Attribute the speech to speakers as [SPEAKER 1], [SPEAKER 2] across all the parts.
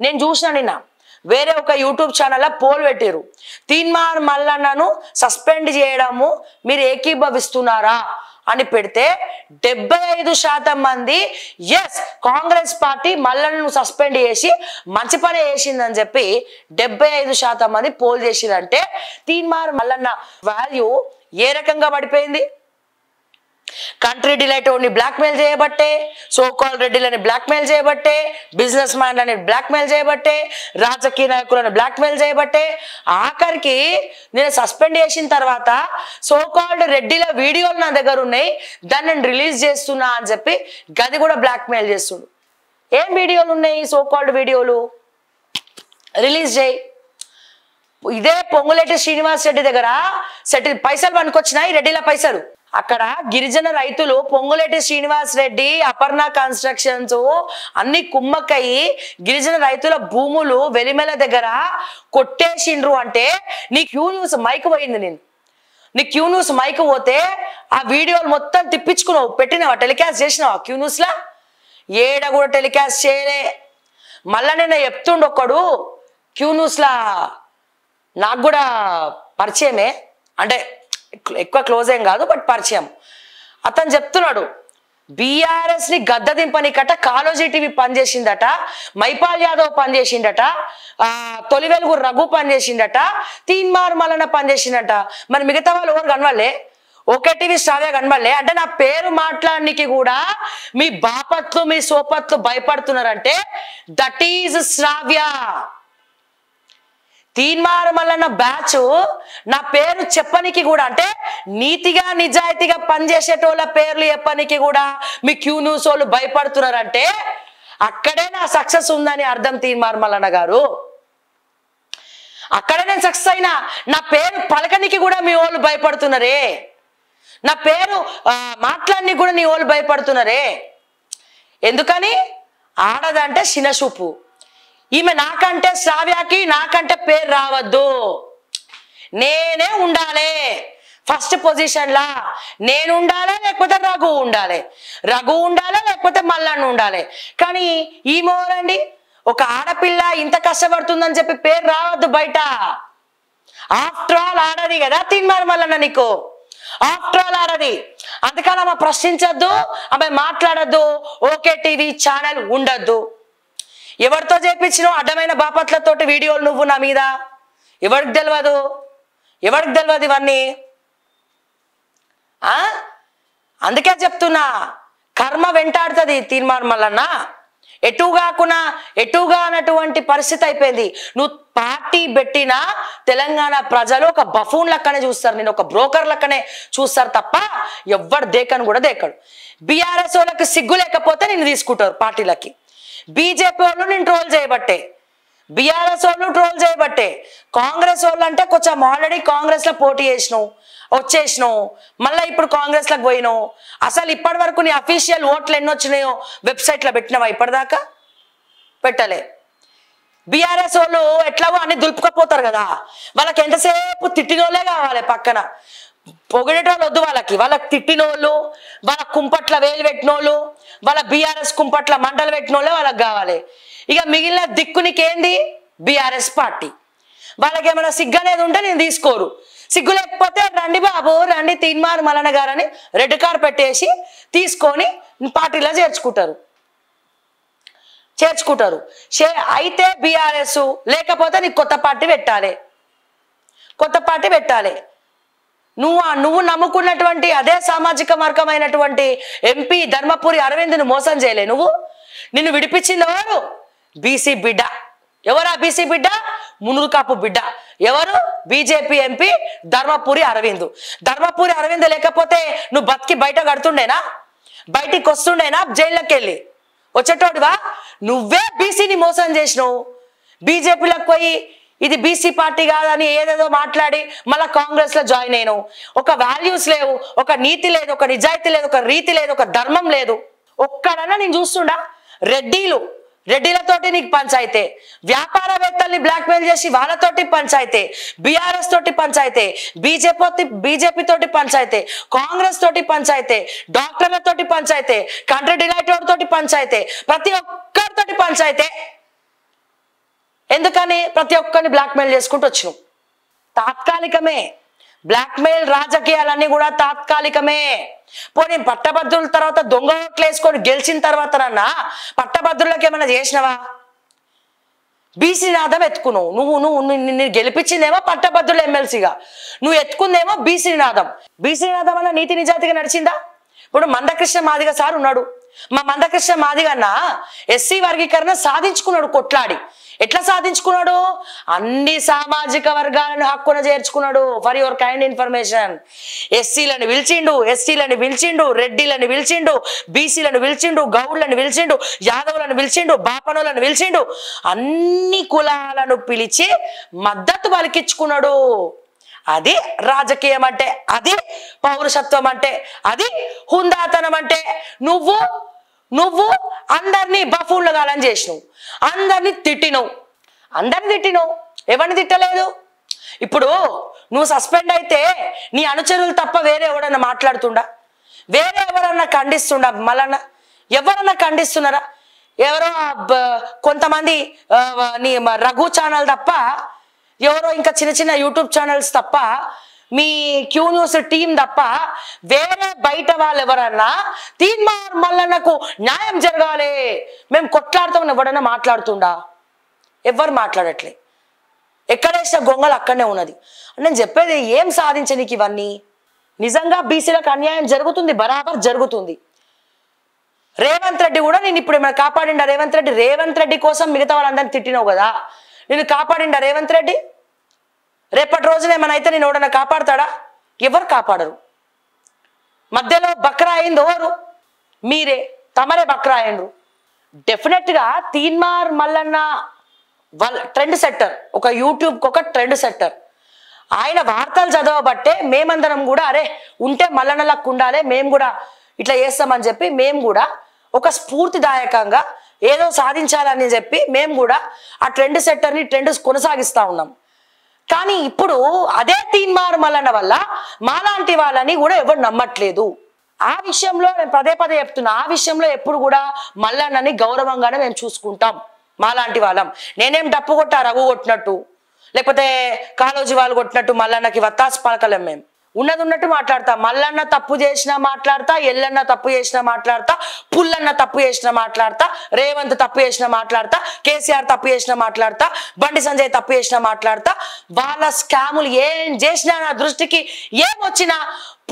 [SPEAKER 1] నేను చూసిన నిన్న వేరే ఒక యూట్యూబ్ ఛానల్లో పోల్ పెట్టారు, తీన్మార్ మల్లన్నను సస్పెండ్ చేయడము మీరు ఏకీభవిస్తున్నారా అని పెడితే 75% మంది ఎస్ కాంగ్రెస్ పార్టీ మల్లన్నను సస్పెండ్ చేసి మంచి పని చేసిందని చెప్పి 75% మంది పోల్ చేసిరంటే తీన్మార్ మల్లన్న వాల్యూ ఏ రకంగా పడిపోయింది? కంట్రీ డిలైట్ ఓన్ని బ్లాక్మెయిల్ చేయబట్టే, సో కాల్ రెడ్డిలని బ్లాక్మెయిల్ చేయబట్టే, బిజినెస్ మ్యాన్లని బ్లాక్మెయిల్ చేయబట్టే, రాజకీయ నాయకులను బ్లాక్మెయిల్ చేయబట్టే, ఆఖరికి నేను సస్పెండ్ చేసిన తర్వాత సో కాల్డ్ రెడ్డిల వీడియోలు నా దగ్గర ఉన్నాయి, దాన్ని నేను రిలీజ్ చేస్తున్నా అని చెప్పి గది కూడా బ్లాక్మెయిల్ చేస్తుండు. ఏం వీడియోలు ఉన్నాయి? సో కాల్డ్ వీడియోలు రిలీజ్ చేయి. ఇదే పొంగులేటి శ్రీనివాస్ రెడ్డి దగ్గర పైసలు పనుకొచ్చినాయి, రెడ్డిల పైసలు. అక్కడ గిరిజన రైతులు పొంగులేటి శ్రీనివాస్ రెడ్డి, అపర్ణ కన్స్ట్రక్షన్స్ అన్ని కుమ్మక్కయి గిరిజన రైతుల భూములు వెలిమెల దగ్గర కొట్టేసిండ్రు అంటే నీ క్యూ న్యూస్ మైక్ పోయింది. నీ క్యూ న్యూస్ మైక్ పోతే ఆ వీడియోలు మొత్తం తిప్పించుకున్నావు, పెట్టినావా, టెలికాస్ట్ చేసినావా? క్యూ న్యూస్లా ఏడ కూడా టెలికాస్ట్ చేయలే. మళ్ళా నేను చెప్తుండు ఒక్కడు క్యూ న్యూస్లా, నాకు కూడా పరిచయమే, అంటే ఎక్కువ క్లోజ్ ఏం కాదు బట్ పరిచయం. అతను చెప్తున్నాడు బీఆర్ఎస్ ని గద్ద దింపనికట కాలోజీ టీవీ పనిచేసిందట, మైపాల్ యాదవ్ పనిచేసిండట, తొలి వెలుగు రఘు పనిచేసిండట, తీన్మార్ మల్లన్న పనిచేసిండట. మరి మిగతా వాళ్ళు ఎవరు కనవాలే? ఒకే టీవీ శ్రావ్య కనబడలే? అంటే నా పేరు మాట్లాడడానికి కూడా మీ బాపత్లు మీ సోపత్లు భయపడుతున్నారంటే that is Shravya. Teenmar Mallanna batch నా పేరు చెప్పనికి కూడా, అంటే నీతిగా నిజాయితీగా పనిచేసేటోళ్ళ పేర్లు చెప్పనికి కూడా మీ క్యూ న్యూస్ వాళ్ళు భయపడుతున్నారంటే అక్కడే నా సక్సెస్ ఉందని అర్థం. తీన్మార్ మల్లన్న గారు అక్కడే నేను సక్సెస్ అయినా. నా పేరు పలకనికి కూడా మీ వాళ్ళు భయపడుతున్నారే, నా పేరు మాట్లాడనికి కూడా నీ వాళ్ళు భయపడుతున్నారే. ఎందుకని? ఆడదంటే చిన్నచూపు. ఈమె నాకంటే శ్రావ్యకి నాకంటే పేరు రావద్దు, నేనే ఉండాలి ఫస్ట్ పొజిషన్లా. నేను ఉండాలి, లేకపోతే రఘు ఉండాలి, రఘు ఉండాలి, లేకపోతే మల్లన్న ఉండాలి. కానీ ఈమెరండి ఒక ఆడపిల్ల ఇంత కష్టపడుతుందని చెప్పి పేరు రావద్దు బయట. ఆఫ్టర్ ఆల్ ఆడది కదా తీన్మార్ మల్లన్న, నీకు ఆఫ్టర్ ఆల్ ఆడది. అందుకని ఆమె ప్రశ్నించద్దు, ఆమె మాట్లాడద్దు, ఓకే టీవీ ఛానల్ ఉండద్దు. ఎవరితో చేపించినావు అడ్డమైన బాపట్లతోటి వీడియోలు నువ్వు నా మీద? ఎవరికి తెలియదు, ఎవరికి తెలియదు ఇవన్నీ. అందుకే చెప్తున్నా కర్మ వెంటాడుతుంది తీన్మార్ మల్లన్న. ఎటుగా అన్నటువంటి పరిస్థితి అయిపోయింది. నువ్వు పార్టీ పెట్టినా తెలంగాణ ప్రజలు ఒక బఫూన్ లెక్కనే చూస్తారు, నేను ఒక బ్రోకర్ లెక్కనే చూస్తారు తప్ప ఎవ్వడు దేకను కూడా దేకడు. బీఆర్ఎస్ వాళ్ళకి సిగ్గు లేకపోతే నేను తీసుకుంటారు పార్టీలకి. బీజేపీ వాళ్ళు నేను ట్రోల్ చేయబట్టే, బీఆర్ఎస్ వాళ్ళు ట్రోల్ చేయబట్టే. కాంగ్రెస్ వాళ్ళు అంటే కొంచెం ఆల్రెడీ కాంగ్రెస్ లో పోటీ చేసినావు, వచ్చేసినావు, మళ్ళీ ఇప్పుడు కాంగ్రెస్ లకు పోయినావు. అసలు ఇప్పటి వరకు నీ అఫీషియల్ ఓట్లు ఎన్ని వచ్చినాయో వెబ్సైట్లో పెట్టినావా? ఇప్పటిదాకా పెట్టలే. బీఆర్ఎస్ వాళ్ళు ఎట్లాగో అన్ని దులుపుకపోతారు కదా, వాళ్ళకి ఎంతసేపు తిట్టినోళ్ళే కావాలి పక్కన, పొగిడేటోళ్ళు వద్దు వాళ్ళకి. వాళ్ళకి తిట్టినోళ్ళు, వాళ్ళ కుంపట్ల వేలు పెట్టినోళ్ళు, వాళ్ళ బీఆర్ఎస్ కుంపట్ల మంటలు పెట్టినోళ్ళే వాళ్ళకి కావాలి. ఇక మిగిలిన దిక్కు నీకేంది? BRS party. వాళ్ళకి ఏమైనా సిగ్గు అనేది ఉంటే నేను తీసుకోరు, సిగ్గు లేకపోతే రండి బాబు రండి తీన్మార్ మల్లన్న గారని రెడ్ కార్ పెట్టేసి తీసుకొని పార్టీలో చేర్చుకుంటారు. అయితే బీఆర్ఎస్ లేకపోతే నీకు కొత్త పార్టీ పెట్టాలి. నువ్వు నమ్ముకున్నటువంటి అదే సామాజిక వర్గమైనటువంటి ఎంపీ ధర్మపురి అరవింద్ను మోసం చేయలే నువ్వు. నిన్ను విడిపించింది ఎవరు? బీసీ బిడ్డ. ఎవరా బీసీ బిడ్డ? మునురు కాపు బిడ్డ. ఎవరు? BJP MP Dharmapuri Arvind. ధర్మపురి అరవింద్ లేకపోతే నువ్వు బతికి బయట కడుతుండేనా? బయటికి వస్తుండేనా? జైల్లోకి వెళ్ళి వచ్చేటోడివా? నువ్వే బీసీని మోసం చేసినావు. బీజేపీలకు పోయి ఇది బీసీ పార్టీ కాదని ఏదేదో మాట్లాడి మళ్ళా కాంగ్రెస్ లో జాయిన్ అయినావు. ఒక వాల్యూస్ లేవు, ఒక నీతి లేదు, ఒక నిజాయితీ లేదు, ఒక రీతి లేదు, ఒక ధర్మం లేదు. ఒక్కడన్నా నేను చూస్తుండా? రెడ్డిలతోటి నీకు పంచాయితే, వ్యాపారవేత్తల్ని బ్లాక్మెయిల్ చేసి వాళ్ళతోటి పంచాయితే, బీఆర్ఎస్ తోటి పంచాయితే, బీజేపీ తోటి పంచాయితే, కాంగ్రెస్ తోటి పంచాయితే, డాక్టర్లతోటి పంచాయితే, కంట్రీ డిలైట్ తోటి పంచాయితే, ప్రతి ఒక్కరితోటి పంచాయితే. అందుకని ప్రతి ఒక్కరిని బ్లాక్మెయిల్ చేసుకుంటూ వచ్చినాం. తాత్కాలికమే బ్లాక్మెయిల్, రాజకీయాలన్నీ కూడా తాత్కాలికమే. పోనీ పట్టభద్రుల తర్వాత దొంగ ఓట్లు వేసుకొని గెలిచిన తర్వాత నన్నా పట్టభద్రులకు ఏమైనా చేసినవా? బీసీ నినాదం ఎత్తుకున్నావు నిన్ను గెలిపించిందేమో పట్టభద్రుల ఎమ్మెల్సీగా, నువ్వు ఎత్తుకుందేమో బీసీ నినాదం. బీసీ నినాదం అన్న నీతి నిజాతిగా నడిచిందా? ఇప్పుడు మందకృష్ణ మాదిగ సార్ ఉన్నాడు, మా మందకృష్ణ మాదిగ అన్న ఎస్సీ వర్గీకరణ సాధించుకున్నాడు కొట్లాడి. ఎట్లా సాధించుకున్నాడు? అన్ని సామాజిక వర్గాలను హక్కున చేర్చుకున్నాడు. ఫర్ యువర్ కైండ్ ఇన్ఫర్మేషన్, ఎస్సీలను పిలిచిండు, రెడ్డిలను పిలిచిండు, బీసీలను పిలిచిండు, గౌడ్లను పిలిచిండు, యాదవులను పిలిచిండు, బాపనులను పిలిచిండు, అన్ని కులాలను పిలిచి మద్దతు పలికించుకున్నాడు. అది రాజకీయం అంటే, అది పౌరుషత్వం అంటే, అది హుందాతనం అంటే. నువ్వు అందరినీ బఫూన్లు కాలని చేసినావు, అందరినీ తిట్టినవు. ఎవరిని తిట్టలేదు? ఇప్పుడు నువ్వు సస్పెండ్ అయితే నీ అనుచరులు తప్ప వేరే ఎవడన్నా మాట్లాడుతుండా? వేరే ఎవరన్నా ఖండిస్తుండా? మళ్ళా ఎవరన్నా ఖండిస్తున్నారా? ఎవరో కొంతమంది నీ రఘు ఛానల్ తప్ప, ఎవరో ఇంకా చిన్న చిన్న యూట్యూబ్ ఛానల్స్ తప్ప, మీ క్యూ న్యూస్ టీం తప్ప వేరే బయట వాళ్ళు ఎవరన్నా తీన్మార్ మల్లన్నకు న్యాయం జరగాలి మేము కొట్లాడుతామని ఎవడన్నా మాట్లాడుతుండా? ఎవరు మాట్లాడట్లే. ఎక్కడేసిన గొంగలు అక్కడనే ఉన్నది. నేను చెప్పేది, ఏం సాధించనీకి ఇవన్నీ? నిజంగా బీసీలకు అన్యాయం జరుగుతుంది, బరాబర్ జరుగుతుంది. రేవంత్ రెడ్డి కూడా నేను ఇప్పుడు ఏమైనా కాపాడిండా? రేవంత్ రెడ్డి కోసం మిగతా వాళ్ళందరినీ తిట్టినావు కదా, నేను కాపాడిండా రేవంత్ రెడ్డి? రేపటి రోజున ఏమైనా అయితే నేను ఎవడన్నా కాపాడతాడా? ఎవరు కాపాడరు. మధ్యలో బక్రా అయింది ఎవరు? మీరే, తమరే బక్రా అయ్యిండ్రు. డెఫినెట్గా తీన్మార్ మల్లన్న ట్రెండ్ సెట్టర్, ఒక యూట్యూబ్కి ఒక ట్రెండ్ సెట్టర్. ఆయన వార్తలు చదవబట్టే మేమందరం కూడా అరే ఉంటే మల్లన్నలకు ఉండాలి, మేము కూడా ఇట్లా చేస్తామని చెప్పి మేము కూడా ఒక స్ఫూర్తిదాయకంగా ఏదో సాధించాలని చెప్పి మేము కూడా ఆ ట్రెండ్ సెట్టర్ని కొనసాగిస్తూ ఉన్నాం. కానీ ఇప్పుడు అదే తీన్మార్ మల్లన్న వల్ల మాలాంటి వాళ్ళని కూడా ఎవరు నమ్మట్లేదు. ఆ విషయంలో నేను పదే చెప్తున్నా, ఆ విషయంలో ఎప్పుడు కూడా మల్లన్నని గౌరవంగానే మేము చూసుకుంటాం మాలాంటి వాళ్ళం. నేనేం డప్పు కొట్టా రఘు కొట్టినట్టు, లేకపోతే కాలోజీ వాళ్ళు కొట్టినట్టు మల్లన్నకి వత్తాసు పలకలేం. మేము ఉన్నది ఉన్నట్టు మాట్లాడతా. మల్లన్న తప్పు చేసినా మాట్లాడతా, ఎల్లన్న తప్పు చేసినా మాట్లాడతా, పుల్లన్న తప్పు చేసినా మాట్లాడతా, రేవంత్ తప్పు చేసినా మాట్లాడతా, కేసీఆర్ తప్పు చేసినా మాట్లాడతా, బండి సంజయ్ తప్పు చేసినా మాట్లాడతా. వాళ్ళ స్కాములు ఏం చేసినా, నా దృష్టికి ఏమొచ్చినా,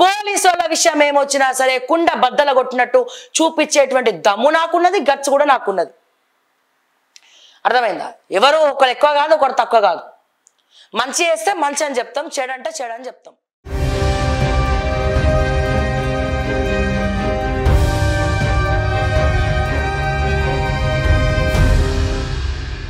[SPEAKER 1] పోలీసు వాళ్ళ విషయం ఏమొచ్చినా సరే కుండ బద్దల కొట్టినట్టు చూపించేటువంటి దమ్ము నాకున్నది, గట్స్ కూడా నాకున్నది. అర్థమైందా? ఎవరు ఒకరు ఎక్కువ కాదు, ఒకరు తక్కువ కాదు. మంచి చేస్తే మంచి అని చెప్తాం, చెడంటే చెడని చెప్తాం.